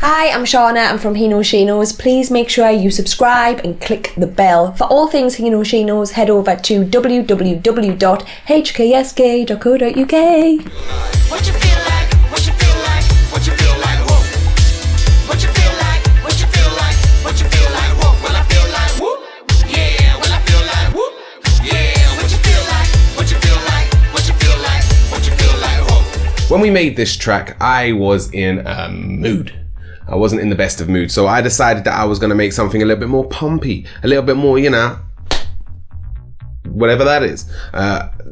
Hi, I'm Shauna. I'm from He Knows She Knows. Please make sure you subscribe and click the bell. For all things He Knows She Knows, head over to www.hksk.co.uk. What you feel like? What you feel like? What you feel like? Whoa. What you feel like? What you feel like? What you feel like? Whoa. Well, I feel like whoop. Yeah. Well, I feel like whoop. Yeah. What you feel like? What you feel like? What you feel like? What you feel like? Whoa. When we made this track, I was in a mood. I wasn't in the best of moods, so I decided that I was going to make something a little bit more pumpy, a little bit more, whatever that is.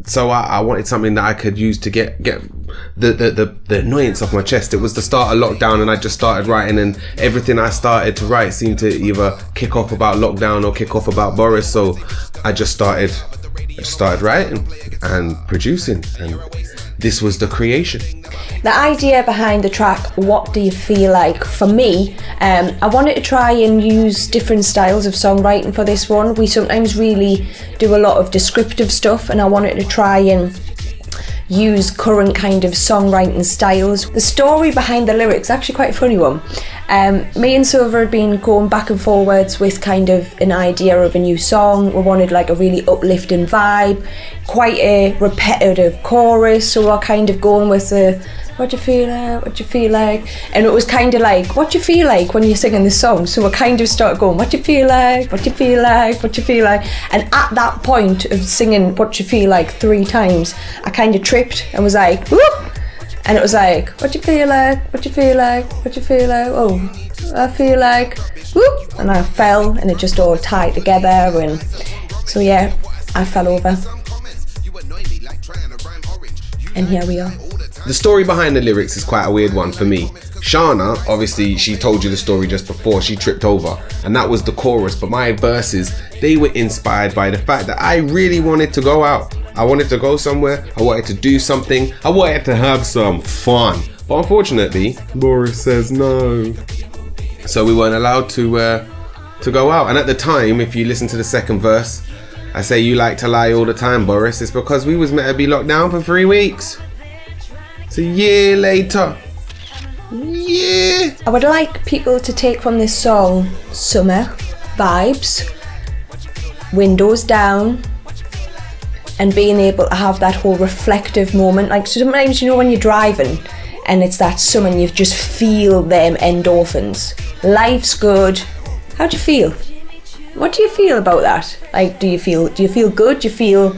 So I wanted something that I could use to get the annoyance off my chest. It was the start of lockdown, and I just started writing, and everything I started to write seemed to either kick off about lockdown or kick off about Boris. So I just started writing and producing, and this was the creation. The idea behind the track, What Do You Feel Like? For me, I wanted to try and use different styles of songwriting for this one. We sometimes really do a lot of descriptive stuff, and I wanted to try and use current kind of songwriting styles. The story behind the lyrics is actually quite a funny one. Me and Silver had been going back and forwards with kind of an idea of a new song. We wanted like a really uplifting vibe, quite a repetitive chorus, so we're kind of going with the what you feel like, what you feel like, and it was kind of like what you feel like when you're singing the song. So we kind of started going what you feel like, what you feel like, what you feel like, and at that point of singing what you feel like 3 times, I kind of tripped and was like whoop, and it was like what you feel like, what you feel like, what you feel like, oh I feel like whoop, and I fell, and it just all tied together, and so yeah, I fell over, and here we are. The story behind the lyrics is quite a weird one for me. Shauna, obviously, she told you the story just before she tripped over, and that was the chorus, but my verses, they were inspired by the fact that I really wanted to go out. I wanted to go somewhere, I wanted to do something, I wanted to have some fun. But unfortunately, Boris says no. So we weren't allowed to go out. And at the time, if you listen to the second verse, I say you like to lie all the time, Boris. It's because we was meant to be locked down for 3 weeks. It's a year later. Yeah. I would like people to take from this song summer vibes, windows down, and being able to have that whole reflective moment. Like sometimes, when you're driving and it's that summer and you just feel them endorphins. Life's good. How do you feel? What do you feel about that? Like, do you feel good? Do you feel...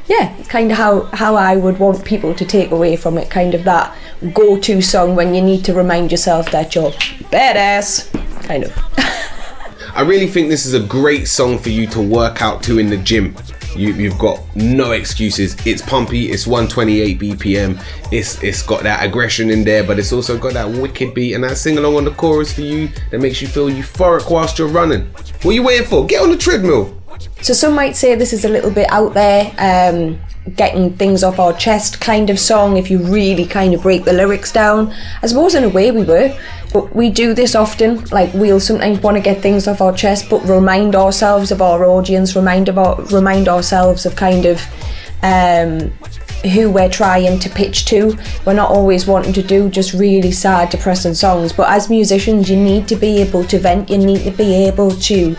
Yeah, it's kind of how I would want people to take away from it, kind of that go-to song when you need to remind yourself that you're badass, kind of. I really think this is a great song for you to work out to in the gym. You've got no excuses. It's pumpy, it's 128 BPM, it's got that aggression in there, but it's also got that wicked beat and that sing-along on the chorus for you that makes you feel euphoric whilst you're running. What are you waiting for? Get on the treadmill. So some might say this is a little bit out there, getting things off our chest kind of song if you really kind of break the lyrics down. I suppose in a way we were, but we do this often. Like, we'll sometimes want to get things off our chest but remind ourselves of our audience, remind ourselves of kind of who we're trying to pitch to. We're not always wanting to do just really sad, depressing songs, but as musicians you need to be able to vent, you need to be able to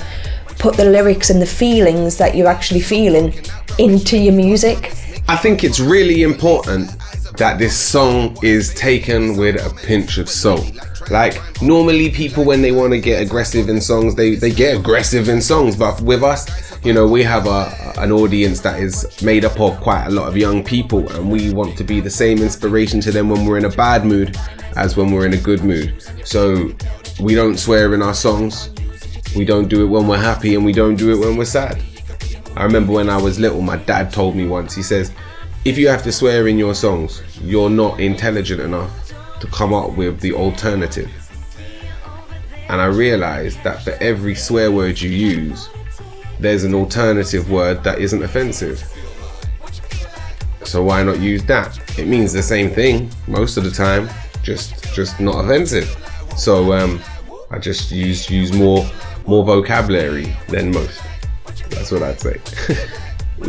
put the lyrics and the feelings that you're actually feeling into your music. I think it's really important that this song is taken with a pinch of salt. Like, normally people, when they want to get aggressive in songs, they get aggressive in songs, but with us, we have an audience that is made up of quite a lot of young people, and we want to be the same inspiration to them when we're in a bad mood as when we're in a good mood. So we don't swear in our songs. We don't do it when we're happy, and we don't do it when we're sad. I remember when I was little, my dad told me once, he says, if you have to swear in your songs, you're not intelligent enough to come up with the alternative. And I realized that for every swear word you use, there's an alternative word that isn't offensive. So why not use that? It means the same thing most of the time, just not offensive. So I just use more vocabulary than most. That's what I'd say.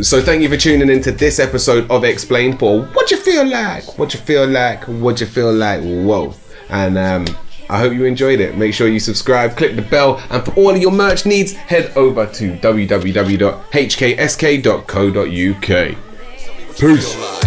So thank you for tuning into this episode of Explained for What You Feel Like, What You Feel Like, What You Feel Like, whoa. And I hope you enjoyed it. Make sure you subscribe, click the bell, and for all of your merch needs, head over to www.hksk.co.uk. Peace.